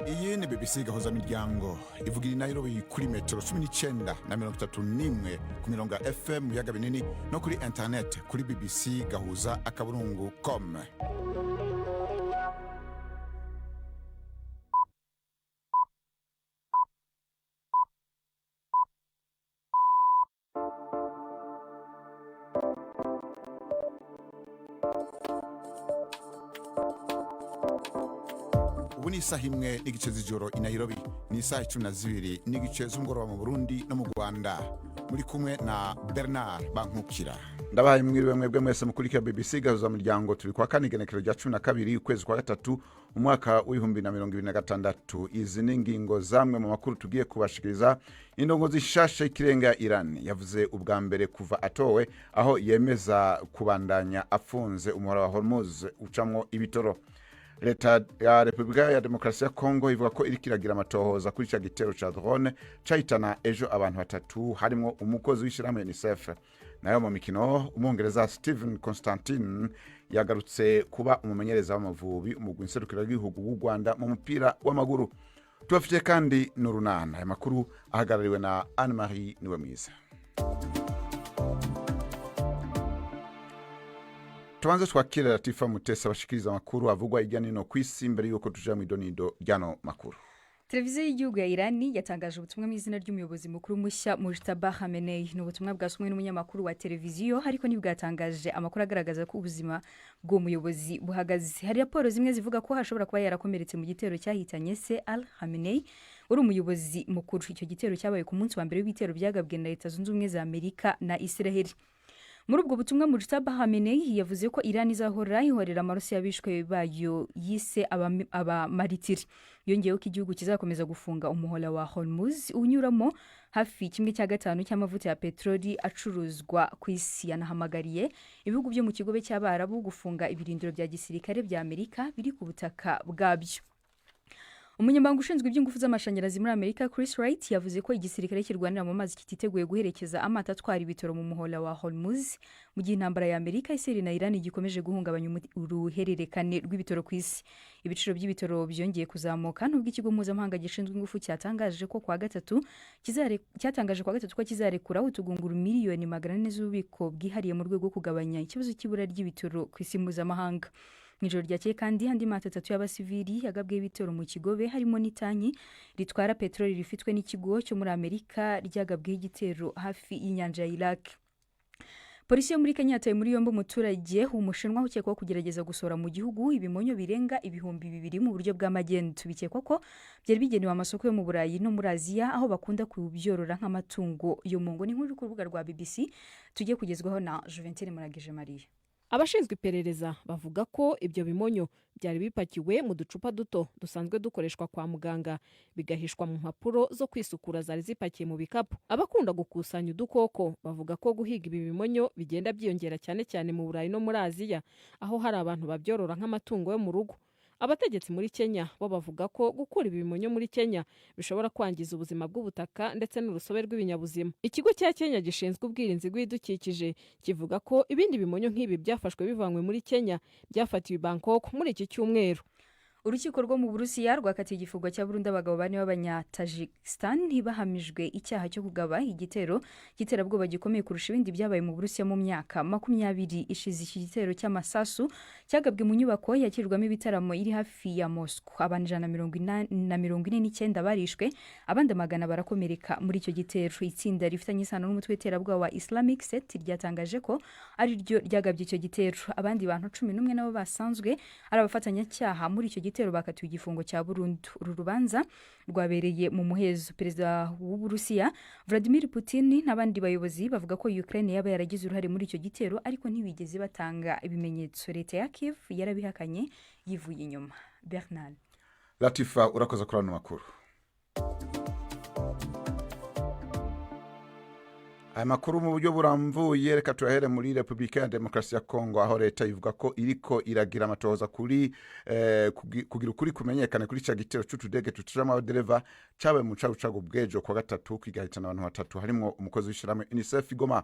Iyi ni BBC gahuza miryango ivugira i Nairobi kuri metero 19 na 31 ku mirongo ya FM yaga binini no kuri internet kuri BBC gahuza akaburungu.com. Ubu ni isaha imwe n'igice z'ijoro i Nairobi, ni isaha 12 n'igice z'umugoroba mu Burundi no mu Rwanda. Muri kumwe na Bernard Bankukira. Ndabahaye mwiriwe mwebwe mwese mukurikira BBC gahuza miryango. Turi kwa kane igenekerezo rya 12 ukwezi kwa gatatu umwaka w'2026. Izi ni ingingo zamwe mu makuru tugiye kubashikiriza. Indongozi shasha ikirenga ya Iran yavuze ubwa mbere kuva atowe aho yemeza kubandanya afunze umuhora wa Hormuz ucamwo ibitoro. Leta ya Republika ya Demokarasi ya Kongo ivuga ko iri kiragira amatohoza kuri cya gitero ca drone cahitana ejo abantu batatu harimo umukozi w'ishirahamwe UNICEF. Nayo mu mikino umwongereza Steven Constantine yagarutse kuba umumenyereza w'Amavubi umugwi nserukira w'igihugu w'u Rwanda mu mupira w'amaguru. Tubafite kandi n'urunana. Aya makuru ahagarariwe na Anne-Marie Niwemwiza. Tuanze twakira Latifa Mutesa bashikiriza makuru avugwa ijya nino kwisi imbere yuko tuja mu idonido ryano makuru. Televiziyo y'igihugu ya Irani yatangaje ubutumwa mu izina ry'umuyobozi mukuru mushya Mujtaba Khamenei. N'ubutumwa bwasomwe n'umunyamakuru wa televiziyo ariko ntibwatangaje amakuru agaragaza ko ubuzima bw'uwo muyobozi buhagaze. Hari raporo zimwe zivuga ko hashobora kuba yarakomeretse mu gitero cyahitanye se Al Khamenei uri umuyobozi mukuru. Icyo gitero cyabaye ku munsi wa mbere w'ibitero byagabwe na Leta Zunze Ubumwe za Amerika na Israel. Muri ubwo butumwa Mujtaba Khamenei yavuze ko Iran izahora ihorera amarosi y'abishwe bayo yise abamaritiri. Yongeyeho ko igihugu kizakomeza gufunga umuhora wa Hormuz unyuramo hafi 1/5 cy'amavuta ya petroli acuruzwa ku isi. Yanahamagariye ibihugu byo mu kigobe cy'Abarabu gufunga ibirindiro bya gisirikare bya Amerika biri ku butaka bwabyo. Umunyamabanga ushinzwe iby'ingufu z'amashanyarazi muri Amerika Chris Wright yavuze ko igisirikare kirwanira mu mazi kititeguye guherekeza amato atwara ibitoro mu muhora wa Hormuz mu gihe intambara ya Amerika Israel na Iran gikomeje guhungabanya uruhererekane rw'ibitoro ku isi. Ibiciro by'ibitoro byongeye kuzamuka nubwo ikigo mpuzamahanga gishinzwe ingufu cyatangaje ko kwa gatatu ko kizarekura utugunguru miliyoni 400 z'ububiko bwihariye mu rwego rwo kugabanya ikibazo cy'ibura ry'ibitoro ku isi mpuzamahanga. Mw'ijoro ryakeye kandi andi mato 3 y'abasivili yagabwe ibitoro mu kigobe harimo n'itanki ritwara petroli rifitwe n'ikigo cyo muri Amerika ryagabwe igitero hafi y'inyanja ya Iraq. Polisi yo muri Kenya yataye muri yombi umuturage w'umushinwa ukekwaho kugerageza gusora mu gihugu ibimonyo birenga 2,000 mu buryo bw'amagendu. Bikekwa ko byari bigenewe amasoko yo mu Burayi no muri Aziya aho bakunda kubyorora nk'amatungo yo mu ngo. Ni nkuru ku rubuga rwa BBC tugiye kugezwaho na Juventine Muragije Marie. Abashinzwe iperereza bavuga ko ibyo bimonyo byari bipakiwe mu ducupa duto dusanzwe dukoreshwa kwa muganga bigahishwa mu mpapuro zo kwisukura zari zipakiye mu bikapu. Abakunda gukusanya udukoko bavuga ko guhiga ibi bimonyo bigenda byiyongera cyane cyane mu Burayi no muri Aziya aho hari abantu babyorora nk'amatungo yo mu rugo. Abategetsi muri Kenya bo bavuga ko gukura ibi bimonyo muri Kenya bishobora kwangiza ubuzima bw'ubutaka ndetse n'urusobe rw'ibinyabuzima. Ikigo cya Kenya gishinzwe ubwirinzi bw'ibidukikije kivuga ko ibindi bimonyo nk'ibi byafashwe bivanywe muri Kenya byafatiwe Bangkok muri iki cyumweru. Urukiko rwo mu Burusiya rwakatiye igifungo cya burundu abagabo bane b'Abanya-Tajikistan bahamijwe icyaha cyo kugaba igitero cy'iterabwoba gikomeye kurusha ibindi byabaye mu Burusiya mu myaka 20 ishize. Iki gitero cy'amasasu cyagabwe mu nyubako yakirirwamo ibitaramo iri hafi ya Moscow. Abantu 149 barishwe abandi 100 barakomereka muri icyo gitero. Itsinda rifitanye isano n'umutwe w'iterabwoba wa Islamic State ryatangaje ko ari ryo ryagabye icyo gitero. Abandi bantu 11 nabo basanzwe ari abafatanyacyaha muri icyo gitero bakatiwe igifungo cya burundu. Uru rubanza rwabereye mu muhezo. Perezida w'u Burusiya Vladimir Putin n'abandi bayobozi bavuga ko Ukraine yaba yaragize uruhare muri icyo gitero ariko ntibigeze batanga ibimenyetso. Leta ya Kiev yarabihakanye yivuye inyuma. Bernard Latifa urakoze kuri ano makuru. Aya makuru mu buryo buramvuye reka turahere muri Republika ya Demokarasi ya Kongo aho leta ivuga ko iriko iragira amatohoza kuri kugira ukuri kumenyekane kuri cya gitero c'utudege tutujamo abadereva cabaye mu cagucagu bwejo kwa gatatu kwigahitana abantu batatu harimo umukozi w'ishirahamwe UNICEF Goma.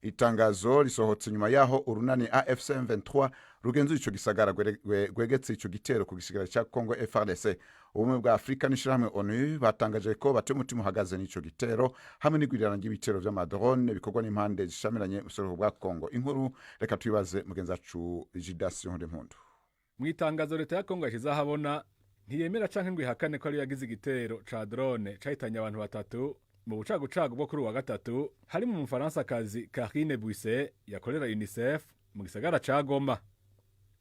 itangazo risohotse nyuma yaho urunani AFC M23 rugenzuye ico gisagara gwegetse ico gitero ku gisigara ca Congo FARDC. Ubumwe bwa Afrika n'ishirahamwe ONU batangaje ko batuye umutima uhagaze n'ico gitero hamwe n'igwirirana ry'ibitero vy'amadrone bikorwa n'impande zishamiranye mu buseruko bwa Congo. Inkuru reka tuyibaze mugenzi wacu Jidasio Ndempundu. Mu itangazo leta ya Congo yashize ahabona ntiyemera canke ngo ihakane ko ari yagize igitero ca drone cahitanye abantu batatu mu bucagucagu bwo kuri wa gatatu hari mu Mufaransakazi Karine Buisse yakorera UNICEF mu gisagara ca Goma.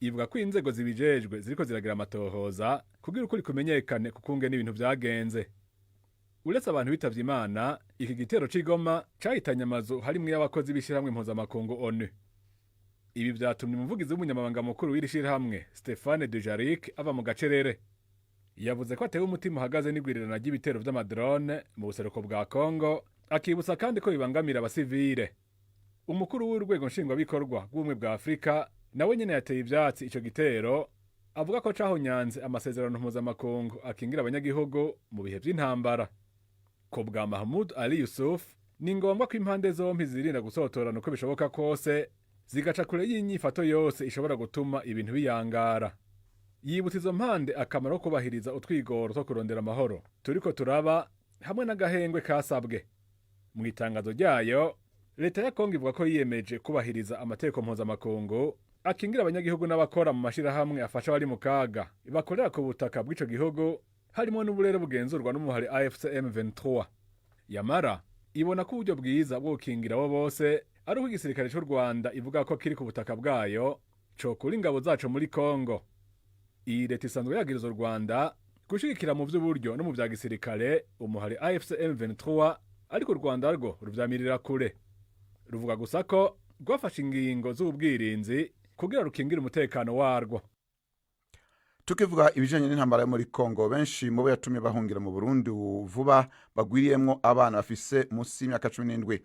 Ivuga ko inzego zibijejwe ziriko ziragira amatohoza kugira ukuri kumenyekane kukunge n'ibintu vyagenze. Uretse abantu bitavye Imana, iki gitero c'Igoma cahitanye amazu harimwo y'abakozi b'ishirahamwe mpuzamakungu ONU. Ibi vyatumye umuvugizi w'umunyamabanga mukuru w'iri shirahamwe Stéphane Dujarric ava mu gacerere. Yavuze ko atewe umutima uhagaze n'igwirirana ry'ibitero vy'amadrone mu buseruko bwa Congo, akibutsa kandi ko bibangamira abasivile. Umukuru w'urwego nshingwabikorwa rw'ubumwe bwa Afrika nawe nyene yateye ivyatsi ico gitero, avuga ko cahonyanze amasezerano mpuzamakungu akingira abanyagihugu mu bihe vy'intambara. Ko bwa Mahmoud Ali Yusuf, ni ngombwa ko impande zompi zirinda gusotorana uko bishoboka kose, zigaca kure y'inyifato yose ishobora gutuma ibintu biyangara. Yibutsa izo mpande akamaro ko kubahiriza utwigoro two kurondera amahoro turiko turaba hamwe n'agahengwe kasabwe. Mu itangazo ryayo, leta ya Kongo ivuga ko yiyemeje kubahiriza amategeko mpuzamakungu akingira abanyagihugu n'abakora mu mashirahamwe afasha abari mu kaga bakorera ku butaka bw'ico gihugu, harimo n'uburere bugenzurwa n'umuhari AFC M23. Yamara ibona ko uburyo bwiza bwo gukingira abo bose ari uko igisirikare cy'u Rwanda ivuga ko kiri ku butaka bwayo cokura ingabo zaco muri Kongo. Iyi leta isanzwe yagiriza u Rwanda gushigikira mu vy'uburyo no mu vya gisirikare umuhari AFC M23, ariko u Rwanda rwo ruvyamirira kure. Ruvuga gusa ko rwafashe ingingo z'ubwirinzi kugira rukingira umutekano warwo. Tukivuga ibijanye n'intambara yo muri Congo, benshi mu bo yatumye bahungira mu Burundi vuba bagwiriyemwo abana bafise munsi y'imyaka 17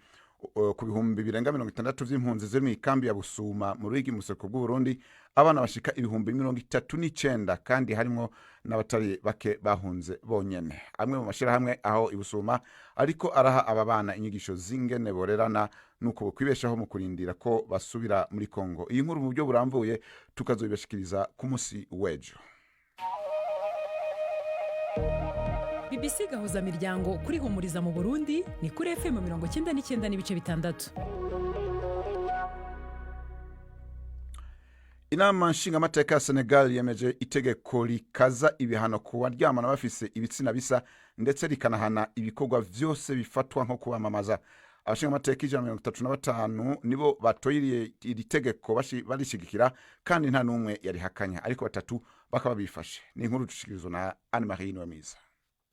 ku bihumbi birenga 60 vy'impunzi ziri mu ikambi ya Busuma mu Ruyigi mu buseruko bw'u Burundi. Abana bashika ibihumbi 39 kandi harimo n'abatari bake bahunze bonyene. Amwe mu mashirahamwe aho ibusuma ariko araha aba bana inyigisho zingene borerana nuko kwibeshaho mu kurindira ko basubira muri Congo. Iyi nkuru mu buryo buramvuye tukazoyibashikiriza ku musi wejo. BBC gahuza miryango kuri Humuriza mu Burundi ni kuri FM 99.6. Inama nshingamateka ya Senegal yemeje itegeko rikaza ibihano ku baryamana bafise ibitsina bisa ndetse rikanahana ibikorwa vyose bifatwa nko kubamamaza. Abashingamateka 135 nibo batoyiriye iri tegeko barishigikira kandi nta numwe yarihakanya, ariko batatu bakaba bifashe. Ni inkuru dushikirizwa na Anne-Marie Nwamiza.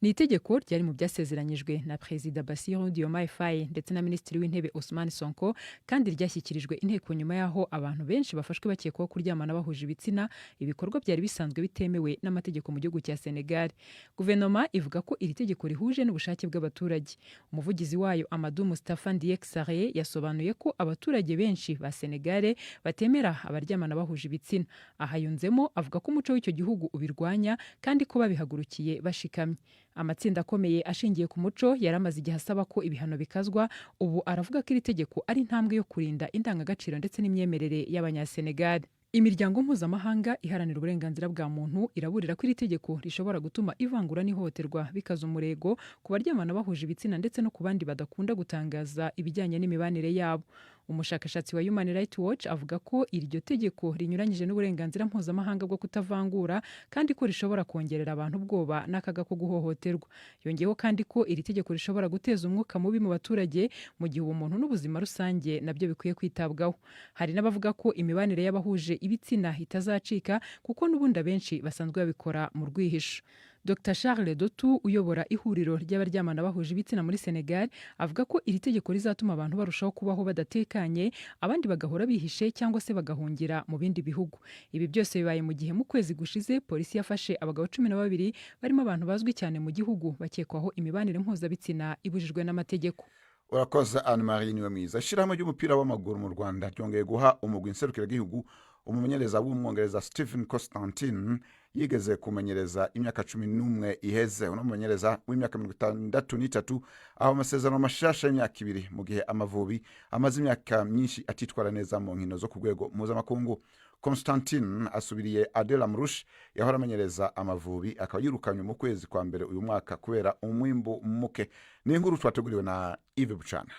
Ni itegeko ryari mu byasezeranyijwe na Perezida Bassirou Diomaye Faye ndetse na Minisitiri w'Intebe Ousmane Sonko, kandi ryashyikirijwe inteko nyuma yaho abantu benshi bafashwe bakekwaho kuryamana bahuje ibitsina, ibikorwa byari bisanzwe bitemewe n'amategeko mu gihugu cya Senegal. Guverinoma ivuga ko iri tegeko rihuje n'ubushake bw'abaturage. Umuvugizi wayo Amadou Moustapha Ndiek Saré yasobanuye ko abaturage benshi ba Senegal batemera abaryamana bahuje ibitsina. Ahayunzemo avuga ko umuco w'icyo gihugu ubirwanya kandi ko babihagurukiye bashikamye. Amatsinda akomeye ashingiye ku muco yaramaze igihe asaba ko ibihano bikazwa. Ubu aravuga ko iri tegeko ari intambwe yo kurinda indangagaciro ndetse n'imyemerere y'Abanyasenegal. Imiryango mpuzamahanga iharanira uburenganzira bwa muntu iraburira ko iri tegeko rishobora gutuma ivangura n'ihohoterwa bikaza umurego ku baryamana bahuje ibitsina ndetse no ku bandi badakunda gutangaza ibijyanye n'imibanire yabo. Umushakashatsi wa Human Rights Watch avuga ko iryo tegeko rinyuranyije n'uburenganzira mpuzamahanga bwo kutavangura kandi ko rishobora kongerera abantu ubwoba n'akaga ko guhohoterwa. Yongeyeho kandi ko iri tegeko rishobora guteza umwuka mubi mu baturage mu gihe umuntu n'ubuzima rusange nabyo bikwiye kwitabwaho. Hari n'abavuga ko imibanire y'abahuje ibitsina itazacika kuko n'ubundi abenshi basanzwe babikora mu rwihisho. Dr Charles Dotu uyobora ihuriro ry'abaryamana bahuje ibitsina muri Senegal avuga ko iri tegeko rizatuma abantu barushaho kubaho badatekanye, abandi bagahora bihishe cyangwa se bagahungira mu bindi bihugu. Ibi byose bibaye mu gihe mu kwezi gushize polisi yafashe abagabo 12 barimo abantu bazwi cyane mu gihugu bakekwaho imibanire mpuzabitsina ibujijwe n'amategeko. Urakoze Anne-Marie Nwamiza. Ishirahamwe ry'umupira w'amaguru mu Rwanda ryongeye guha umugwi nserukiragihugu umumenyereza w'umwongereza Stephen Constantine yigeze kumenyereza imyaka 11 iheze. Uno mumenyereza w'imyaka 63 aho amasezerano mashasha y'imyaka 2 mu gihe Amavubi amaze imyaka myinshi atitwara neza mu nkino zo ku rwego mpuzamakungu. Constantine asubiriye Adel Amrouche yahora amenyereza Amavubi akaba yirukanywe mu kwezi kwa mbere uyu mwaka kubera umwimbo muke. Ni inkuru twateguriwe na Yves Bucana.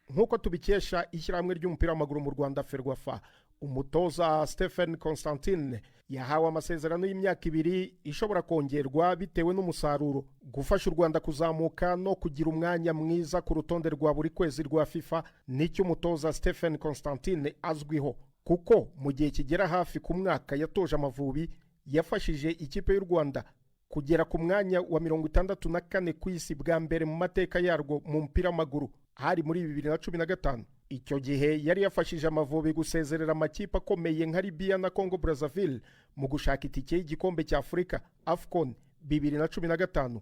Nkuko tubikesha ishyirahamwe ry'umupira w'amaguru mu Rwanda Ferwafa, umutoza Stephen Constantine yahawe amasezerano y'imyaka 2 ishobora kongerwa bitewe n'umusaruro, gufasha u Rwanda kuzamuka no kugira umwanya mwiza ku rutonde rwa buri kwezi rwa FIFA. Nicyo umutoza Stephen Constantine azwiho, kuko mu gihe kigera hafi ku mwaka yatoje Amavubi yafashije ikipe y'u Rwanda kugera ku mwanya wa 64 ku isi bwa mbere mu mateka yarwo mu mupira w'amaguru, hari muri 2015. Icyo gihe yari yafashije Amavubi gusezerera amakipe akomeye nka Libya na Congo Brazzaville mu gushaka itike y'igikombe cya Afurika AFCON 2015.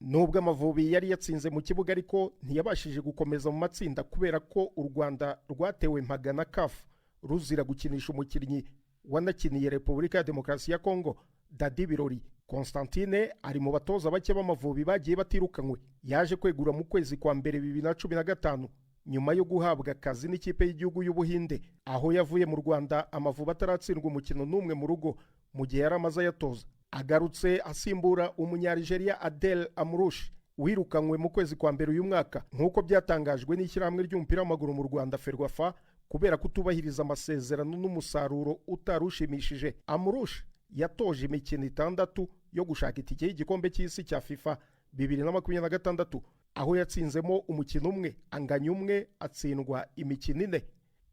Nubwo Amavubi yari yatsinze mu kibuga ariko ntiyabashije gukomeza mu matsinda kubera ko u Rwanda rwatewe mpagana CAF ruzira gukinisha umukinnyi wanakiniye Repubulika ya Demokarasi ya Congo, Dadi Birori. Constantine ari mu batoza bake b'Amavubi bagiye batirukanywe. Yaje kwegura mu kwezi kwa mbere 2015 nyuma yo guhabwa akazi n'ikipe y'igihugu y'Ubuhinde, aho yavuye mu Rwanda Amavubi ataratsindwa umukino n'umwe mu rugo mu gihe yari amaze yatoza. Agarutse asimbura umunyarigeria Adel Amrouche wirukanywe mu kwezi kwa mbere uyu mwaka, nk'uko byatangajwe n'ishyirahamwe ry'umupira w'amaguru mu Rwanda Ferwafa, kubera kutubahiriza amasezerano n'umusaruro utarushimishije. Amrouche yatoje imikino 6 yo gushaka itike y'igikombe cy'isi cya FIFA 2026, aho yatsinzemo umukino umwe, anganya umwe, atsindwa imikino 4.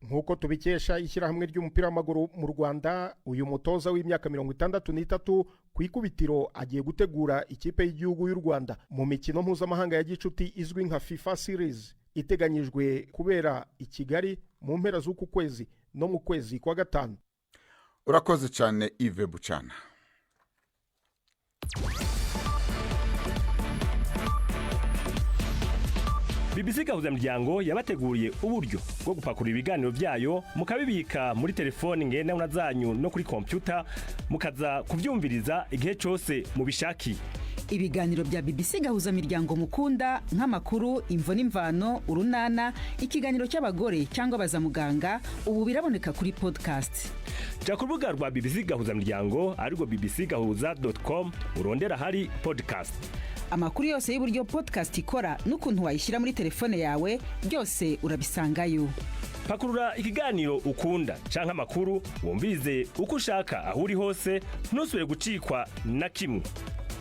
Nkuko tubikesha ishyirahamwe ry'umupira w'amaguru mu Rwanda, uyu mutoza w'imyaka 63 ku ikubitiro agiye gutegura ikipe y'igihugu y'u Rwanda mu mikino mpuzamahanga ya gicuti izwi nka FIFA Series iteganyijwe kubera i Kigali mu mpera z'uku kwezi no mu kwezi kwa gatanu. Urakoze cyane Yves Bucana. BBC Gahuzamuryango yabateguriye uburyo bwo gupakura ibiganiro byayo mukabibika muri telefoni ngendanwa zanyu no kuri computer mukaza kuvyumviriza igihe cyose mubishaki. Ibiganiro bya BBC Gahuzamuryango mukunda nk'amakuru, imvo n'imvano, urunana, ikiganiro cy'abagore cyangwa bazamuganga, ubu biraboneka kuri podcast. Ja ku rubuga rwa BBC Gahuzamuryango ariko bbcgahuza.com urondera hari podcast. Amakuru yose y'uburyo podcast ikora n'ukuntu wayishyira muri telefone yawe byose urabisangayo. Pakurura ikiganiro ukunda canke amakuru wumvize uko ushaka aho uri hose, ntusubire gucikwa na kimwe.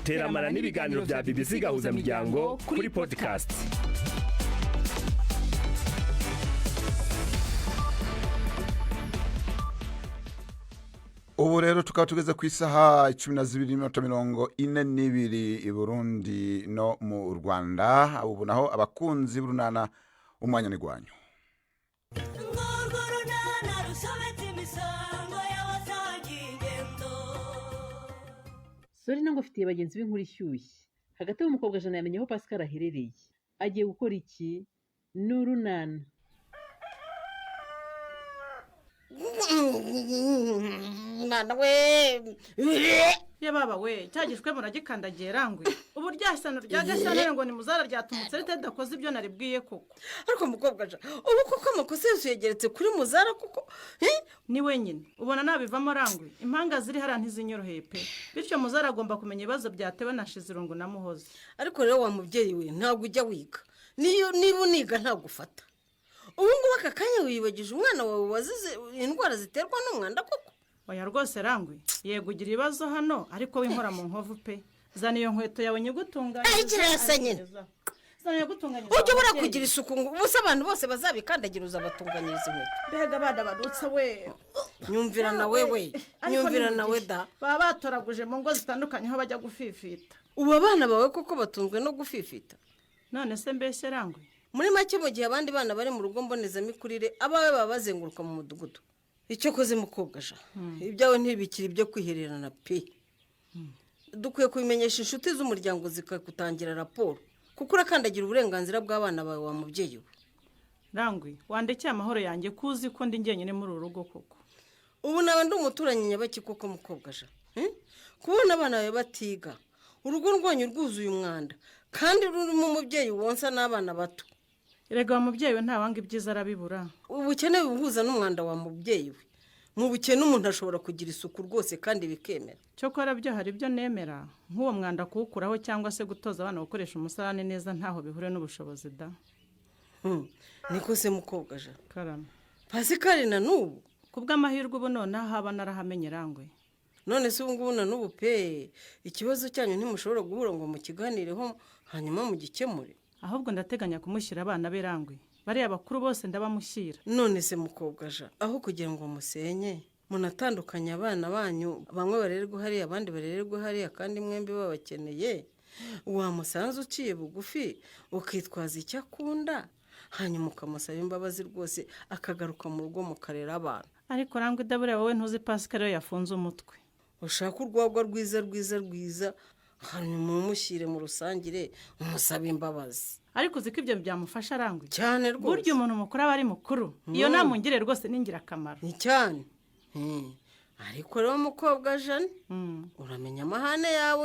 Teramana n'ibiganiro bya BBC Gahuzamuryango kuri podcast. Ubu rero tukaba tugeze ku isaha 12:42 i Burundi no mu Rwanda. Ubu naho abakunzi b'urunana umwanya ni gwanyu. Sori nango fitiye bagenzi b'inkuru ishyushye. Hagati y'umukobwa Jana yamenye aho Pascal aherereye. Agiye gukora iki? N'urunana. Mwana we ye baba we cyagishwe muragikandagiye rangwe ubu ryasano rya gasano ngo ni muzara ryatumutse ritedakoze ibyo naribwiye koko. Ariko mukobwa ja ubu koko amakosa yose yegeretse kuri muzara kuko ni wenyine ubona nabivamo rangwe impanga ziri hara ntizinyoroheye pe, bityo muzara agomba kumenya ibibazo byatewe na Shizirungu na Muhozi. Ariko rero wa mubyeyi we ntabwo ujya wiga, niba uniga ntabwo ufata. Ubu ngubu aka kanya wibagije umwana wawe wazize indwara ziterwa n'umwanda koko. Oya rwose rangwe yego ugira ibibazo hano ariko w'inkora mu nkovu pe. Zana iyo nkweto yawe nyigutunganya. Ujye ubura kugira isuku ubusa abantu bose bazabikandagira uzabatunganyiriza inkweto. Mbega abana badutse we. Nyumvira nawe we. Nyumvira nawe da. Baba batoraguje mu ngo zitandukanye aho bajya gufifita. Ubu abana bawe koko batunzwe no gufifita. None se mbese rangwe muri make mu gihe abandi bana bari mu rugo mbonezamikurire abawe baba bazenguruka mu mudugudu. Icyo koze mukobwa ja ibyawe ntibikiri byo kwihererana pe. Dukwiye kubimenyesha inshuti z'umuryango zikakutangira raporo kuko urakandagira uburenganzira bw'abana bawe wa mubyeyi we. Rangwe wandekeye amahoro yanjye kuzi ko ndi ngenyine muri urugo koko. Ubu nawe ndi umuturanyi nyabaki koko mukobwa ja kubona abana bawe batiga urugo rwanyu rwuzuye umwanda kandi rurimo umubyeyi wonsa n'abana bato. erega wa mubyeyi we ntawanga ibyiza arabibura. ubukene buhuza n'umwanda wa mubyeyi we. mu bukene umuntu ashobora kugira isuku rwose kandi bikemera. cyokora byo hari ibyo nemera nk'uwo mwanda kuwukuraho cyangwa se gutoza abana gukoresha umusarane neza ntaho bihure n'ubushobozi da. niko se mukobwa ja karama Pasikari na n'ubu kubw'amahirwe ubu nonaho haba narahamenye rangwe. none se ubu ngubu na n'ubu pe ikibazo cyanyu ntimushobora guhura ngo mukiganireho hanyuma mugikemure. ahubwo ndateganya kumushyira abana be rangwe, bariya bakuru bose ndabamushyira. none se mukobwa ja aho kugira ngo musenye munatandukanye abana banyu, bamwe barererwa hariya abandi barererwa hariya kandi mwembi babakeneye, wamusanze uciye bugufi ukitwaza icyo akunda hanyuma ukamusaba imbabazi rwose akagaruka mu rugo mukarera abana. ariko rangwe idabure wowe ntuzi Pascal yo yafunze umutwe. ushaka urwagwa rwiza hanyuma umushyire mu rusangire umusaba imbabazi. ariko uzi ko ibyo byamufasha rangwe cyane rwose. burya umuntu mukuru aba ari mukuru. iyo namungire rwose ni ingirakamaro. ni cyane. ariko rero mukobwa jane uramenya amahane yawe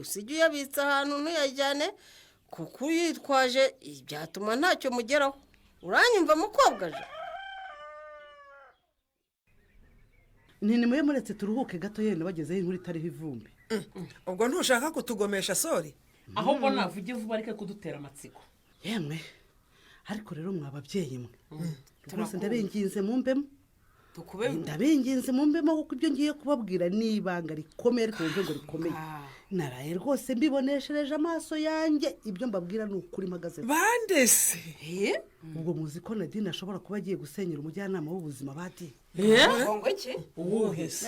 usige uyabitse ahantu ntuyajyane kuko uyitwaje byatuma ntacyo mugeraho. uranyumva mukobwa jane? nimwe muretse turuhuke gato yenda bagezeho inkuru itariho ivumbi. ubwo ntushaka kutugomesha sori? ahubwo navuge vuba ariko kudutera amatsiko. yemwe ariko rero mwababyeyi mwe rwose ndabinginze mumbemo. ndabinginze mumbemo kuko ibyo ngiye kubabwira ni ibanga rikomeye ariko ngo rikomeye. naraye rwose mbiboneshereje amaso yanjye ibyo mbabwira ni ukuri mpagaze. bande se? ubwo muzi ko Nadine ashobora kuba agiye gusenyera umujyanama w'ubuzima bati. ngo iki? uwuhe se?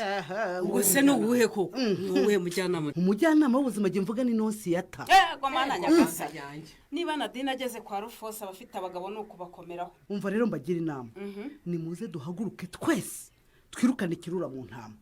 ubwo se ni uwuhe ko? uwuhe mujyanama? umujyanama w'ubuzima agiye mvuga ni Nonsiyata. yego mana nyakasa yanjye. niba Nadine ageze kwa Rufose abafite abagabo ni ukubakomeraho. umva rero mbagira inama nimuze duhaguruke twese twirukane ikirura mu ntama.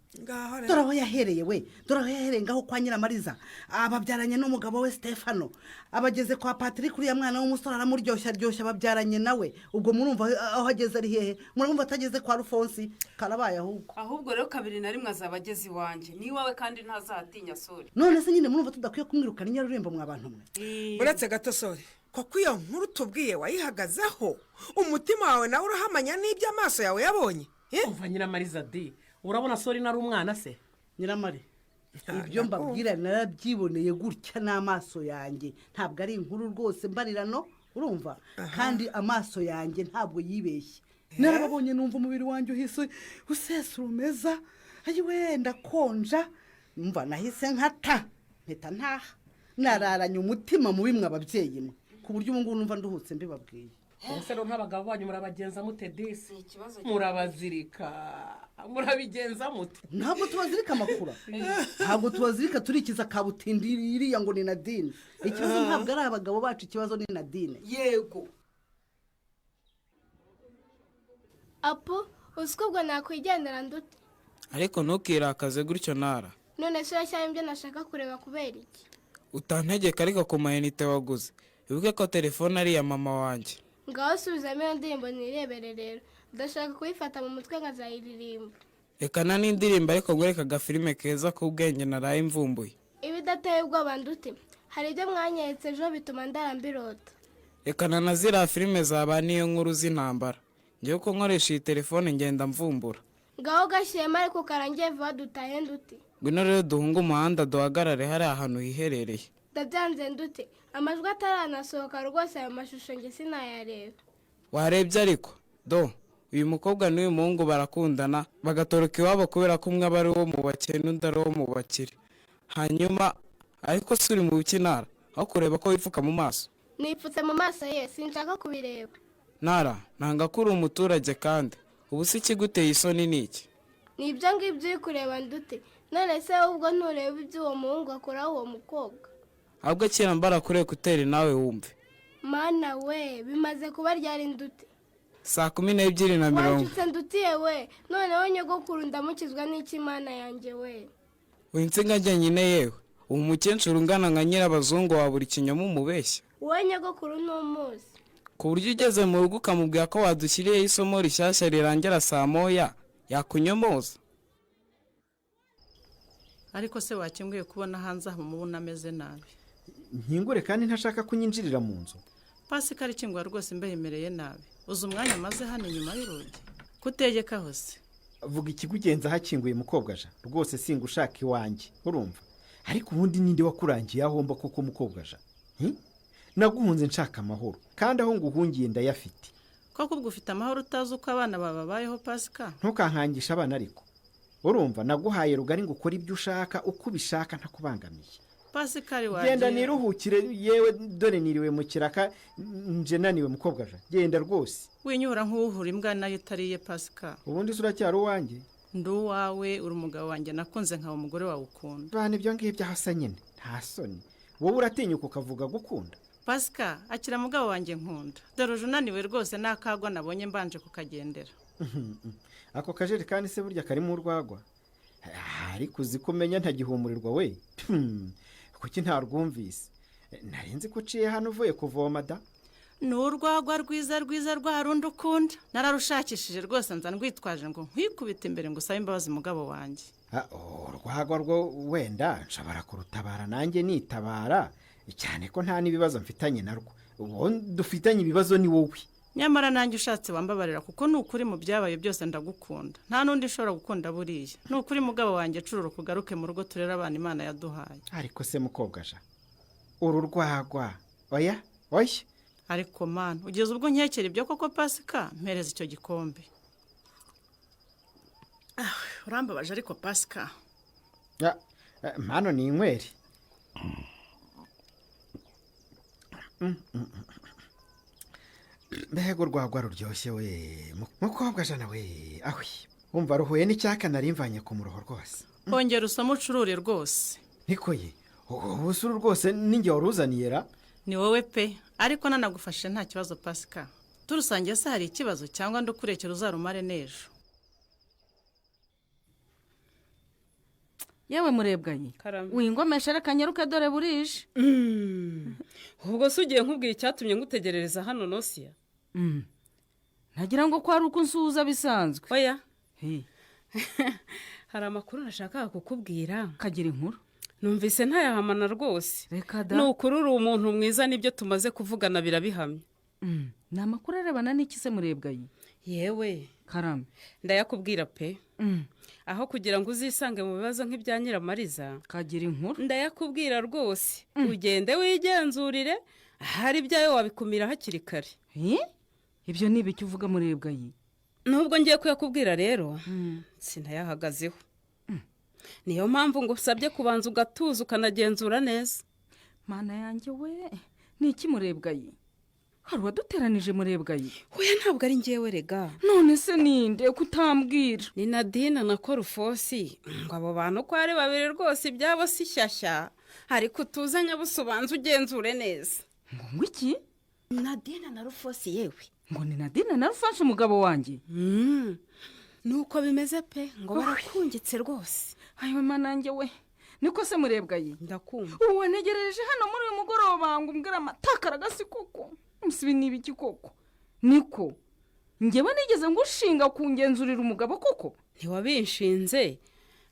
dore aho yahereye we, dore aho yahereye ngaho kwa Nyiramariza ababyaranye n'umugabo we Stefano, abageze kwa Patrick uriya mwana w'umusore aramuryoshya ababyaranye nawe. ubwo murumva aho ageze ari hehe? murumva atageze kwa Rufonsi karabaye ahubwo rero kabiri na rimwe azaba ageze iwanjye ni wawe kandi ntazatinya sori. none se nyine murumva tudakwiye kumwirukana Nyarurembo mwa bantu mwe? uretse gato sori koko iyo nkuru tubwiye wayihagazeho umutima wawe nawe urahamanya n'ibyo amaso yawe yabonye. umva Nyiramariza di urabona sori nari umwana se? Nyiramari ibyo mbabwira narabyiboneye gutya n'amaso yanjye, ntabwo ari inkuru rwose mbarirano urumva. kandi amaso yanjye ntabwo yibeshye. narababonye numva umubiri wanjye uhise usesumeza ayi wenda konja numva nahise nkata mpeta ntaha nararanye umutima mubi mw'ababyeyi mwe ku buryo ubu ngubu numva nduhutse mbibabwiye. ubuse rero nk'abagabo banyu murabagenza mute disi? murabazirika murabigenza mute? ntabwo tubazirika amakura ntabwo tubazirika turikiza kabutindi iriya ngo ni Nadine. ikibazo ntabwo ari abagabo bacu, ikibazo ni Nadine. yego apo uziko ubwo nakwigendera ndute? ariko ntukirakaze gutyo Nara. none se urashyira ibyo nashaka kureba kubera iki? utantegeka ariko ku mayinite waguze wibuke ko telefone ari iya mama wanjye. ngaho subizamo iyo ndirimbo nirebere rero, ndashaka kuyifata mu mutwe nkazayiririmba. rekana n'indirimbo ariko ngwereka agafilime keza k'ubwenge naraye mvumbuye. ibidateye ubwoba ndute? hari ibyo mwanyeretse ejo bituma ndarambirota. rekana na ziriya filime zaba niyo nkuru z'intambara ngewe ko nkoresha iyi telefone ngenda mvumbura. ngaho gashyiremo ariko karangiye vuba dutahe ndute? ngwino rero duhunge umuhanda duhagarare hari ahantu hiherereye. ndabyanze ndute? amajwi ataranasohoka rwose ayo mashusho nge sinayareba. warebye ariko do uyu mukobwa n'uyu muhungu barakundana bagatoroka iwabo kubera ko umwe aba ari uwo mu bakene n'undi ari uwo mu bakire. hanyuma ariko si uri mu bikinara aho kureba ko wipfuka mu maso. nipfutse mu maso ye sinshaka kubireba. Nara ntanga ko uri umuturage kandi ubu si ikiguteye isoni ni iki? ni ibyo ngibyo uri kureba ndute? none se ubwo ntureba ibyo uwo muhungu akora uwo mukobwa? ahubwo kera mbara kuri ekuteri nawe wumve. mana we bimaze kuba ryari ndute? 12:20. wacitse ndutiye we, noneho nyogokuru ndamukizwa n'iki mana yanjye we? winsinga njye nyine yewe ubu umukecuru ungana nka nyirabazungu wa buri kinyoma umubeshya. wowe nyogokuru n'umuzi ku buryo ugeze mu rugo ukamubwira ko wadushyiriyeho isomo rishyashya rirangira saa moya yakunyomoza. ariko se wakinguye kubona hanze aho mubona ameze nabi. nkingure kandi ntashaka kunyinjirira mu nzu. Pascal ikingwa rwose imbeyemereye nabi. Uzi umwanya maze hano inyuma y'urugi. Kutegeka hose. Vuga ikigugenza hakinguye mukobwaja. Rwose singushaka iwanjye. Urumva? Ariko ubundi ninde wakurangiye ahomba koko mukobwaja? Naguhunze nshaka amahoro kandi aho nguhungiye ndayafite. Koko ubwo ufite amahoro utazi uko abana babayeho Pascal? Ntukankangisha abana ariko. Urumva naguhaye rugari ngo ukore ibyo ushaka uko ubishaka ntakubangamiye. Pascal waje. Genda niruhukire yewe dore niriwe mu kiraka nje naniwe mukobwaja. Genda rwose. Winyura nk'uhura imbwa nayo itariye Pascal. Ubundi uracyari uwanjye? Ndu wawe uri umugabo wanjye nakunze nka umugore wawe ukunda. Bane ibyo ngibyo hasa nyine. Nta soni. Wowe uratinyuka ukavuga gukunda. Pascal akira mugabo wanjye nkunda. Dore unaniwe rwose nakagwa nabonye mbanje kukagendera. Ako kajerekani se burya karimo urwagwa. Ariko uzi kumenya ntagihumurirwa we. Kuki ntarwumvise? Narenze ko uciye hano uvuye kuvoma da. N'urwagwa rwiza rwa rundi ukunda. Nararushakishije rwose nza ndwitwaje ngo nkwikubita imbere ngo usabe imbabazi mugabo wanjye. Urwagwa rwo wenda nshobora kurutabara nanjye nitabara. Cyane ko nta nibibazo mfitanye narwo. Ubu dufitanye ibibazo ni wowe. Nyamara nanjye ushatse wambabarira kuko nukuri mu byabaye byose ndagukunda. Nta nundi nshobora gukunda buriya. Nukuri mugabo wanjye cururo kugaruke mu rugo turera abana Imana yaduhaye. Ariko se mukobwaja. Uru rwagwa. Oya. Ariko man, ugeze ubwo nkekera ibyo koko Pascal, mpereza icyo gikombe. Urambabaje ariko Pascal. Mano ni inyweri. Mbego rwagwa ruryoshye we. Mukobwaja nawe. Ahwi. Umva ruhuye n'icyaka narimvanye ku muroho rwose. Ongera usoma ucurure rwose. Niko ye. Ubusuru rwose ninjye waruzaniye ra. Ni wowe pe, ariko nanagufashe nta kibazo Pascal. Turusangiye se hari ikibazo cyangwa ndukurekera uzarumare nejo. Yewe murebwanye. Wingomesha rakanyaruka dore burije. Ubwo sugiye nkubwira icyatumye ngutegerereza hano Nosia. Nagira ngo kwari uko nsuhuza bisanzwe. Oya. Hari amakuru nashaka kukubwira. Kagira inkuru. Numvise ntayahamana rwose. Reka da. Nukurura umuntu mwiza nibyo tumaze kuvugana birabihamye. Ni amakuru arebana n'iki se murebwanye? Yewe. Karame. Ndayakubwira pe. Aho kugira ngo uzisange mu bibazo nk'ibya Nyiramariza. Kagira inkuru. Ndayakubwira rwose. Ugende wigenzurire. Hari ibyayo wabikumira hakiri kare. Ibyo ni ibiki uvuga murebwanye? Nubwo ngiye kuyakubwira rero. Sinayahagazeho. Niyo mpamvu ngo usabye kubanza ugatuza ukanagenzura neza. Mana yanjye we, ni iki murebwanye? Hari waduteranije murebwanye? Oya ntabwo ari njyewe rega. None se ninde kutambwira? Ni Nadine na Korufosi. Ngo abo bantu ko ari babiri rwose ibyabo si shyashya. Ariko utuzanya busobanza ugenzure neza. Ngo iki? Nadine na Rufosi yewe. Ngo ni Nadine na Rufosi umugabo wanjye? Nuko bimeze pe ngo barakungitse rwose. Ayo manange we. Niko se murebgaye? Ndakumva. Uwo negereje hano muri uyu mugoroba ngo umbwira amatakara gasi koko. Musibi nibiki koko? Niko. Ngewe nigeze ngushinga kungenzurira umugabo koko? Ntiwabinshinze.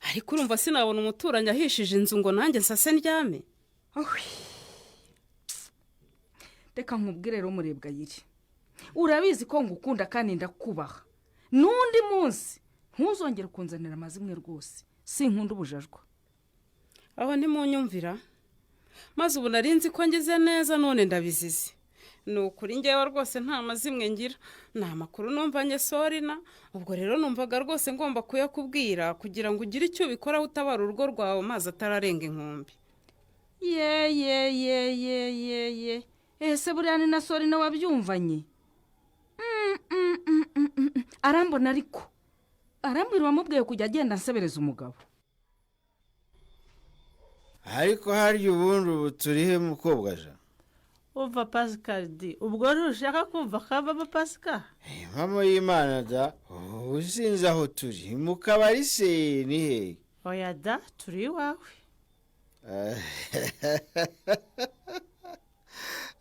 Ariko urumva sinabona umuturanye ahishije inzu ngo nanjye nsase ndyame. Reka nkubwire rero murebgayire. Urabizi ko ngukunda kandi ndakubaha. Nundi munsi ntuzongera kunzanira amazimwe rwose. Sinkunda ubujajwa. Aho ntimunyumvira. Maze ubu narinzi ko ngize neza none ndabizize. Nukuri ngewe rwose nta mazimwe ngira. Nta makuru numvanye Sorina. Ubwo rero numvaga rwose ngomba kuyakubwira kugira ngo ugire icyo bikoraho utabara urugo rwawe maze atararenga inkombe. Ye. Ese buriya ni na Sorina wabyumvanye? Arambona ariko. Arambwira wamubwiye kujya agenda nsebereza umugabo. Ariko hari ubundi ubu turihe mukobwaja? Uva Pascal di. Ubwo rushaka kumva kava Pascal? Mama y'Imana da. Usinze aho turi mu kabari se ni he? Oya da turi wawe.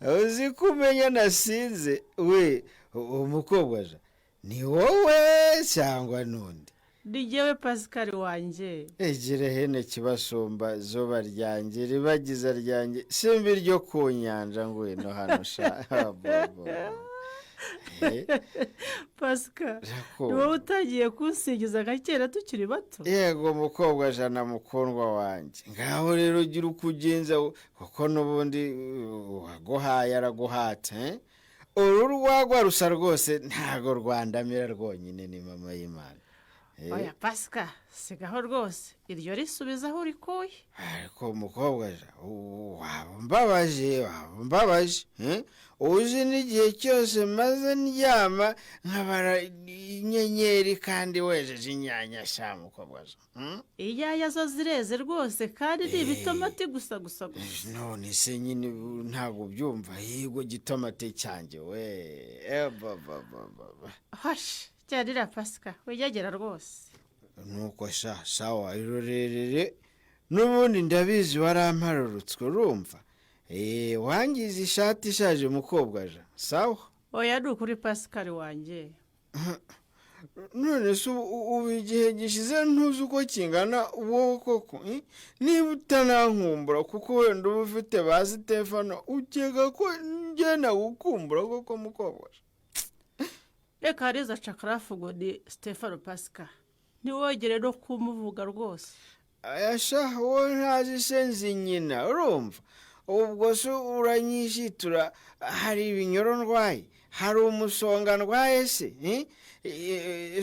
Uzi kumenya nasinze we umukobwaja. Ni wowe cyangwa nundi? ni jyewe pascal wanjye egere hene kibasumba zoba ryanjye ribagiza ryanjye simbi ryo ku nyanja ngwino hano sha pascal ni wowe utagiye kunsigiza nka kera tukiri bato yego mukobwa jana mukundwa wanjye ngaho rero gira uko ugenza kuko n'ubundi waguhaye araguhata uru rwagwa rusa rwose ntago rwandamira rwonyine ni mama y'Imana. oya pascal sigaho rwose iryo risubiza aho urikuye ariko mukobwa wambabaje uzi n'igihe cyose maze ndyama nkabara inyenyeri kandi wejeje inyanya sha mukobwa inyanya zo zireze rwose kandi ni ibitomati gusa none se nyine ntabwo byumva yego gitomate cyanjye we hoshi cyarira pascal wigegera rwose nuko sawa irorerere n'ubundi ndabizi waramparurutse urumva wangize ishati ishaje mukobwa sawa oya ni ukuri pascal wanjye none se ubu igihe gishize ntuzi uko kingana wowe koko niba utanankumbura kuko wenda uba ufite ba Stefano ukeka ko njye nagukumbura koko mukobwa reka hariza cakarafu ngo ni Stefano pascal ntiwogere no kumuvuga rwose ayasha wowe ntazi senzi nyina urumva ubwo se uranyishitura hari ibinyoro ndwaye hari umusonga ndwaye se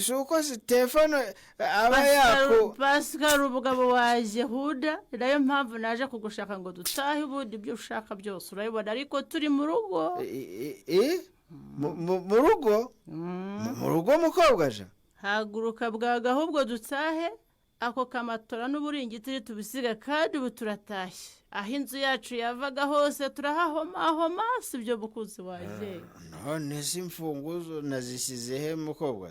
si uko Stefano aba yako pascal umugabo waje huda nayo mpamvu naje kugushaka ngo dutahe ubundi ibyo ushaka byose urabibona ariko turi mu rugo mu rugo mu rugo mukobwa haguruka bwaga ahubwo dutahe ako kamatora n'uburingitiri tubisiga kandi ubu turatashye aho inzu yacu yavaga hose turahahomahoma si ibyo bukunzi waje none si imfunguzo nazisize he mukobwa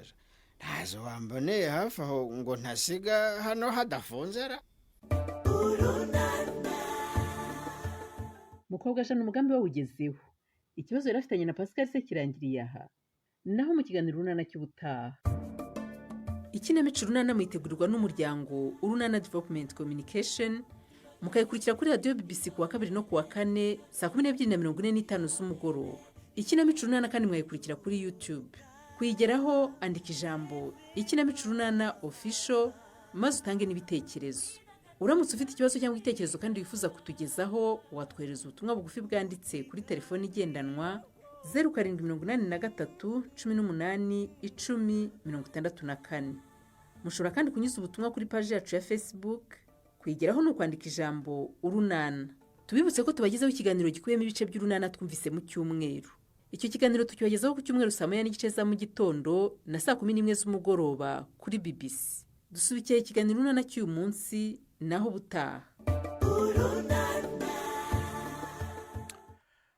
ntazo wamboneye hafi aho ngo ntasiga hano hadafunzera mukobwa jana umugambi wawugezeho ikibazo yari afitanye na pascal se kirangiriye aha naho mu kiganiro urunana cy'ubutaha ikinamico urunana mwitegurirwa n'umuryango urunana development communication mukayikurikira kuri radiyo BBC kuwa 2 no kuwa 4 saa 12:45 z'umugoroba. Ikinamico urunana kandi mwayikurikira kuri YouTube. Kuyigeraho andika ijambo ikinamico urunana official maze utange n'ibitekerezo. Uramutse ufite ikibazo cyangwa igitekerezo kandi wifuza kutugezaho watwereza ubutumwa bugufi bwanditse kuri telefone igendanwa 0783 18 10 64. Mushobora kandi kunyuza ubutumwa kuri page yacu ya Facebook. Kwigeraho no kwandika ijambo urunana. Tubibutse ko tubagezaho ikiganiro gikuyemo ibice by'urunana twumvise mu cyumweru. Icyo kiganiro tukibagezaho ku cyumweru saa 9:30 za mu gitondo na saa 11 z'umugoroba kuri BBC. Dusubikiye ikiganiro urunana cy'uyu munsi naho butaha.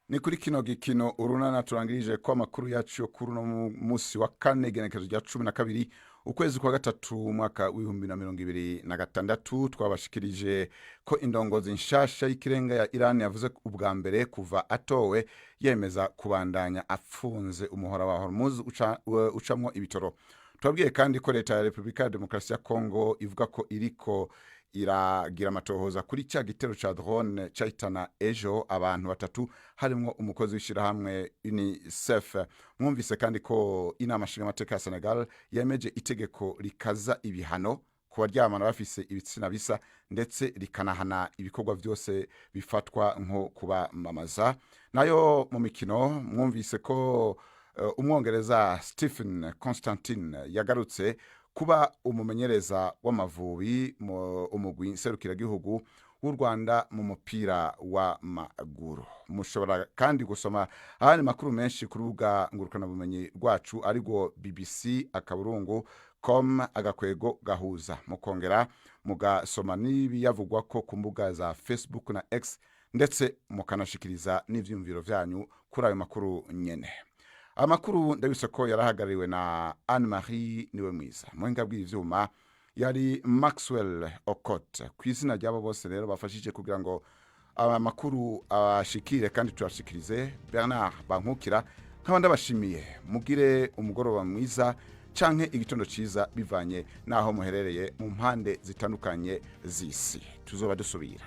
Ni kuri kino gikino urunana turangirije ko amakuru yacu yo kuri no munsi wa 4 igenekerezo rya 12 ukwezi kwa 3 mwaka w'2026 twabashikirije ko indongozi nshasha y'ikirenga ya Iran yavuze ubwa mbere kuva atowe yemeza kubandanya afunze umuhora wa Hormuz ucamwo ibitoro. Twabwiye kandi ko leta ya Republika ya Demokarasi ya Kongo ivuga ko iriko iragira amatohoza kuri cya gitero ca drone cyahitana ejo abantu batatu harimo umukozi w'ishirahamwe UNICEF. Mwumvise kandi ko inama nshingamateka ya Senegal yemeje itegeko rikaza ibihano ku baryamana bafise ibitsina bisa ndetse rikanahana ibikorwa byose bifatwa nko kubamamaza. Nayo mu mikino mwumvise ko umwongereza Stephen Constantine yagarutse kuba umumenyereza w'Amavubi mu umugwi serukiragihugu w'u Rwanda mu mupira wa maguru. Mushobora kandi gusoma ahandi makuru menshi ku rubuga ngurukana bumenyi rwacu ariko bbc.com agakwego gahuza. Mukongera mugasoma n'ibiyavugwa ko ku mbuga za Facebook na X ndetse mukanashikiriza n'ivyumviro vyanyu kuri ayo makuru nyene. Amakuru ndabise ko yarahagariwe na Anne-Marie niwe mwiza. Mwenga bw'ivyuma yari Maxwell Okot. Kwizina ryabo bose rero bafashije kugira ngo amakuru ashikire kandi turashikirize. Bernard Bankukira nk'abandi bashimiye. Mugire umugoroba mwiza canke igitondo ciza bivanye naho muherereye mu mpande zitandukanye z'isi tuzoba dusubira